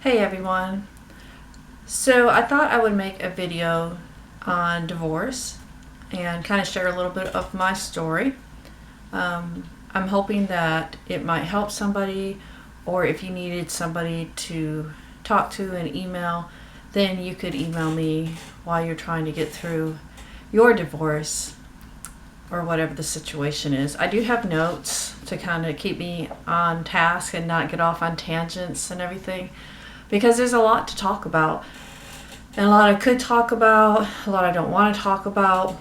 Hey everyone. So I thought I would make a video on divorce and kind of share a little bit of my story. I'm hoping that it might help somebody, or if you needed somebody to talk to and email, then you could email me while you're trying to get through your divorce or whatever the situation is. I do have notes to kind of keep me on task and not get off on tangents and everything, because there's a lot to talk about, and a lot I could talk about, a lot I don't want to talk about,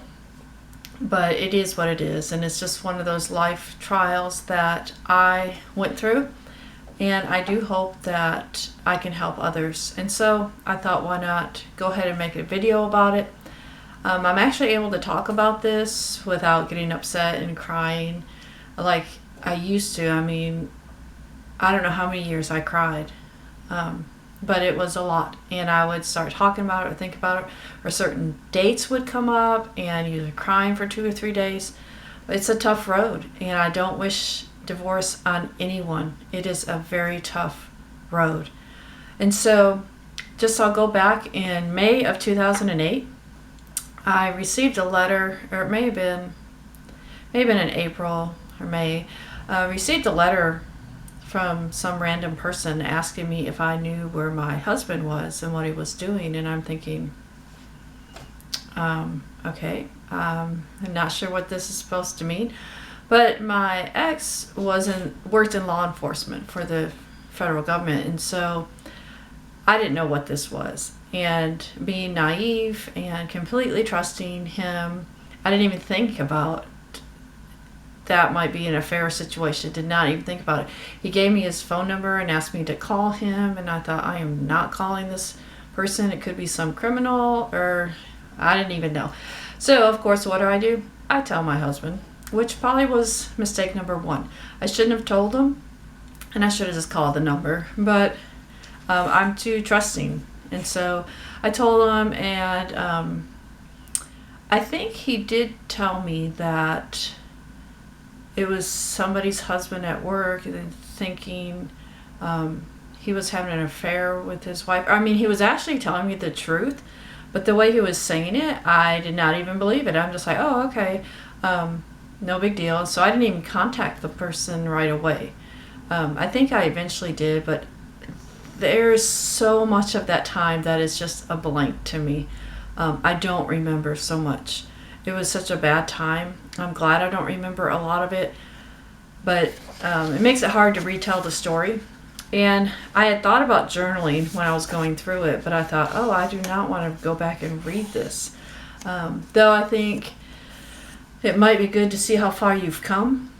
but it is what it is, and it's just one of those life trials that I went through, and I do hope that I can help others. And so I thought, why not go ahead and make a video about it. I'm actually able to talk about this without getting upset and crying like I used to. I mean, I don't know how many years I cried. But it was a lot, and I would start talking about it or think about it, or certain dates would come up and you're crying for 2 or 3 days. It's a tough road, and I don't wish divorce on anyone. It is a very tough road. And so I'll go back in May of 2008. I received a letter, or it may have been in April or May. Received a letter from some random person asking me if I knew where my husband was and what he was doing, and I'm thinking, okay, I'm not sure what this is supposed to mean. But my ex worked in law enforcement for the federal government, and so I didn't know what this was. And being naive and completely trusting him, I didn't even think about that might be an affair situation. Did not even think about it. He gave me his phone number and asked me to call him, and I thought, I am not calling this person. It could be some criminal, or I didn't even know. So of course, what do? I tell my husband, which probably was mistake number one. I shouldn't have told him, and I should have just called the number, but I'm too trusting. And so I told him, and I think he did tell me that it was somebody's husband at work, and thinking he was having an affair with his wife. I mean, he was actually telling me the truth, but the way he was saying it, I did not even believe it. I'm just like, oh, okay, no big deal. So I didn't even contact the person right away. I think I eventually did, but there's so much of that time that is just a blank to me. I don't remember so much. It was such a bad time. I'm glad I don't remember a lot of it, but it makes it hard to retell the story. And I had thought about journaling when I was going through it, but I thought, oh, I do not want to go back and read this. Though I think it might be good to see how far you've come,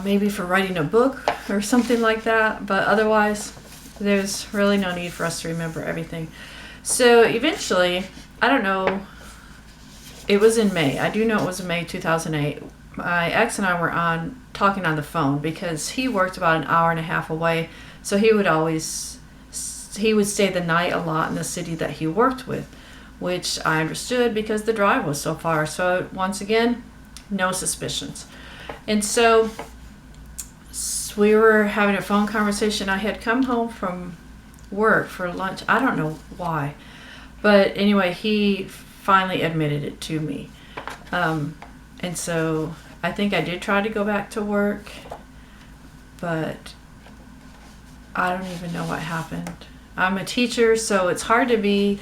maybe for writing a book or something like that, but otherwise, there's really no need for us to remember everything. So eventually, I don't know, it was in May. I do know it was in May 2008. My ex and I were talking on the phone because he worked about an hour and a half away. So he would stay the night a lot in the city that he worked with, which I understood because the drive was so far. So once again, no suspicions. And so we were having a phone conversation. I had come home from work for lunch. I don't know why. But anyway, he finally admitted it to me. And so I think I did try to go back to work, but I don't even know what happened. I'm a teacher, so it's hard to be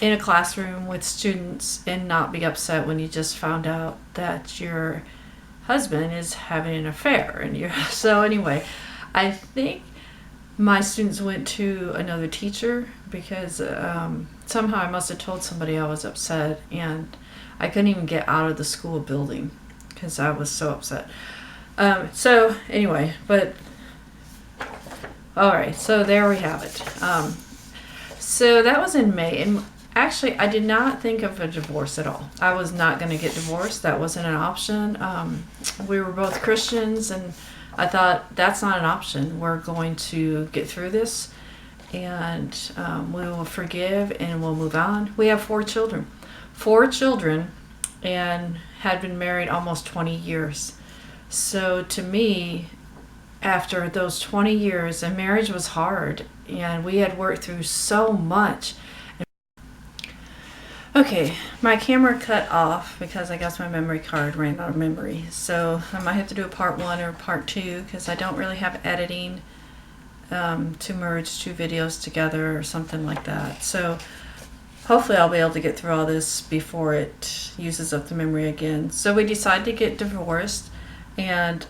in a classroom with students and not be upset when you just found out that your husband is having an affair. And so anyway, I think my students went to another teacher because somehow I must have told somebody I was upset, and I couldn't even get out of the school building because I was so upset. So anyway, but all right, so there we have it. So that was in May, and actually I did not think of a divorce at all. I was not going to get divorced. That wasn't an option. We were both Christians, and I thought, that's not an option. We're going to get through this, and we will forgive, and we'll move on. We have 4 children. 4 children, and had been married almost 20 years. So to me, after those 20 years, and marriage was hard, and we had worked through so much. Okay, my camera cut off because I guess my memory card ran out of memory. So I might have to do a part 1 or part 2 because I don't really have editing to merge 2 videos together or something like that. So hopefully I'll be able to get through all this before it uses up the memory again. So we decided to get divorced, and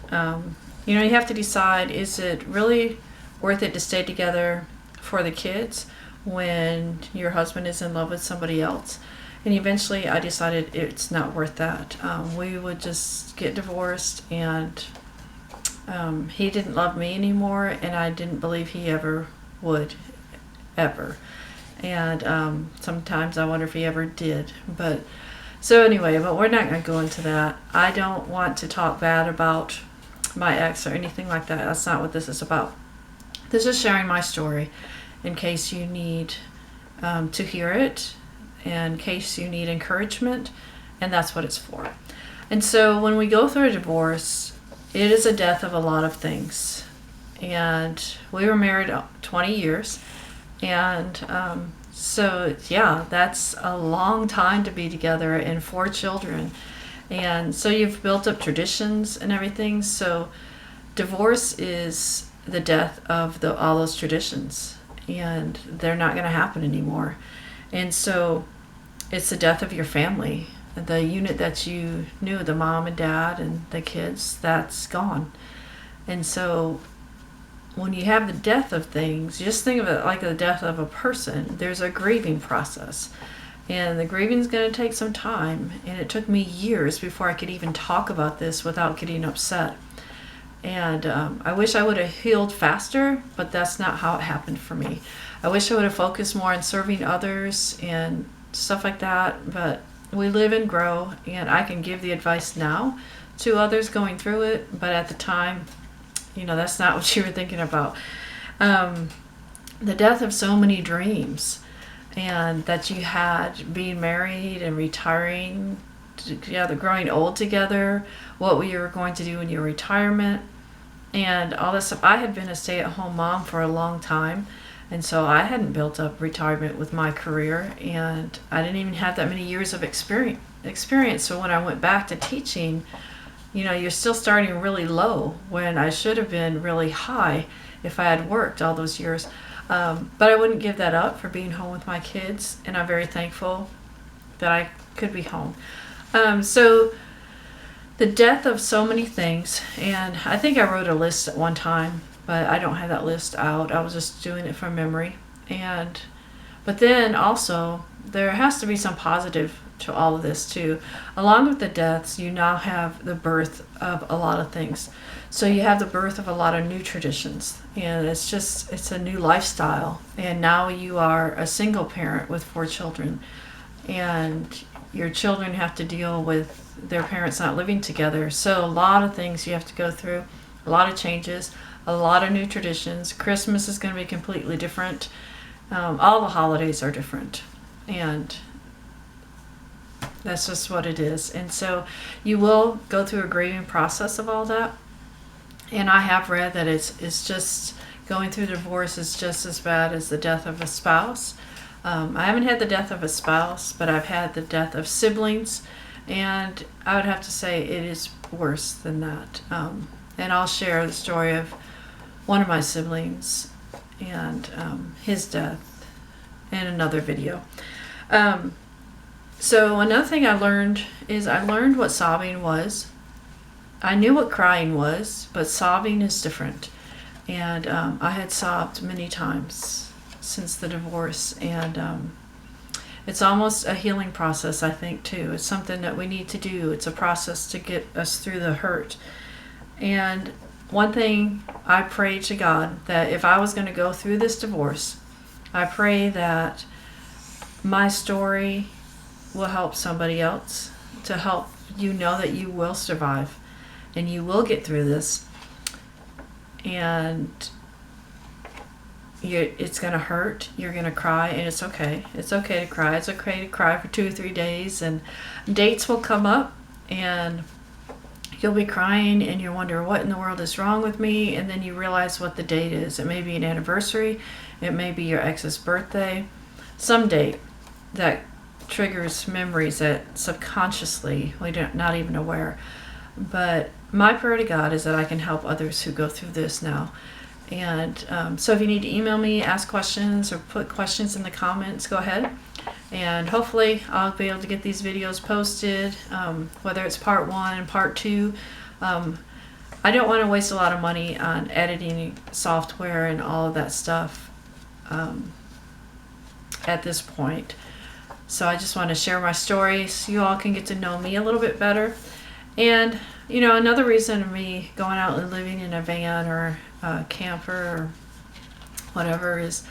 you know, you have to decide, is it really worth it to stay together for the kids when your husband is in love with somebody else? And eventually I decided it's not worth that. We would just get divorced, and he didn't love me anymore, and I didn't believe he ever would, ever. And sometimes I wonder if he ever did. But so anyway, but we're not going to go into that. I don't want to talk bad about my ex or anything like that. That's not what this is about. This is sharing my story in case you need to hear it, in case you need encouragement, and that's what it's for. And so when we go through a divorce, it is a death of a lot of things. And we were married 20 years, and so yeah, that's a long time to be together, and 4 children. And so you've built up traditions and everything. So divorce is the death of all those traditions, and they're not going to happen anymore. And so it's the death of your family. The unit that you knew, the mom and dad and the kids, that's gone. And so when you have the death of things, just think of it like the death of a person. There's a grieving process. And the grieving is going to take some time. And it took me years before I could even talk about this without getting upset. And I wish I would have healed faster, but that's not how it happened for me. I wish I would have focused more on serving others and stuff like that. But we live and grow, and I can give the advice now to others going through it. But at the time, you know, that's not what you were thinking about. The death of so many dreams, and that you had, being married and retiring together, growing old together, what we were going to do in your retirement, and all this stuff. I had been a stay-at-home mom for a long time, and so I hadn't built up retirement with my career, and I didn't even have that many years of experience. So when I went back to teaching, you know, you're still starting really low when I should have been really high if I had worked all those years. But I wouldn't give that up for being home with my kids, and I'm very thankful that I could be home. So the death of so many things, and I think I wrote a list at one time, but I don't have that list out. I was just doing it from memory. But then also there has to be some positive to all of this too. Along with the deaths, you now have the birth of a lot of things. So you have the birth of a lot of new traditions, and it's a new lifestyle. And now you are a single parent with 4 children, and your children have to deal with their parents not living together. So a lot of things you have to go through, a lot of changes, a lot of new traditions. Christmas is going to be completely different. All the holidays are different, and that's just what it is. And so you will go through a grieving process of all that. And I have read that it's just going through divorce is just as bad as the death of a spouse. I haven't had the death of a spouse, but I've had the death of siblings, and I would have to say it is worse than that. And I'll share the story of one of my siblings and his death in another video. So another thing I learned what sobbing was. I knew what crying was, but sobbing is different. And I had sobbed many times since the divorce, and it's almost a healing process, I think, too. It's something that we need to do. It's a process to get us through the hurt. And one thing I prayed to God, that if I was going to go through this divorce, I pray that my story will help somebody else, to help you know that you will survive and you will get through this. And it's going to hurt, you're going to cry, and it's okay. It's okay to cry. It's okay to cry for 2 or 3 days, and dates will come up, and You'll be crying and you wonder what in the world is wrong with me, and then you realize what the date is. It may be an anniversary, it may be your ex's birthday, some date that triggers memories that subconsciously we're not even aware. But my prayer to God is that I can help others who go through this now. And so if you need to email me, ask questions, or put questions in the comments, go ahead. And hopefully I'll be able to get these videos posted, whether it's part 1 and part 2. I don't want to waste a lot of money on editing software and all of that stuff at this point. So I just want to share my story so you all can get to know me a little bit better. And, you know, another reason of me going out and living in a van or a camper or whatever is,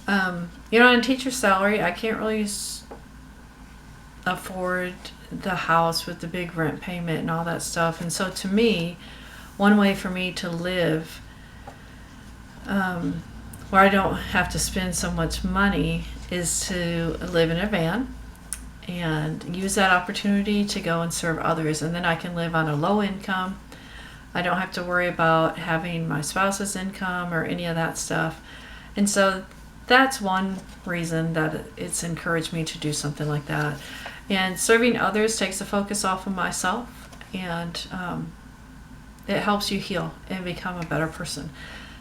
you know, on teacher's salary, I can't really afford the house with the big rent payment and all that stuff. And so to me, one way for me to live where I don't have to spend so much money is to live in a van and use that opportunity to go and serve others. And then I can live on a low income. I don't have to worry about having my spouse's income or any of that stuff. And so that's one reason that it's encouraged me to do something like that. And serving others takes the focus off of myself, and it helps you heal and become a better person.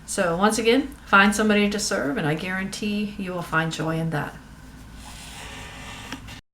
So once again, find somebody to serve, and I guarantee you will find joy in that.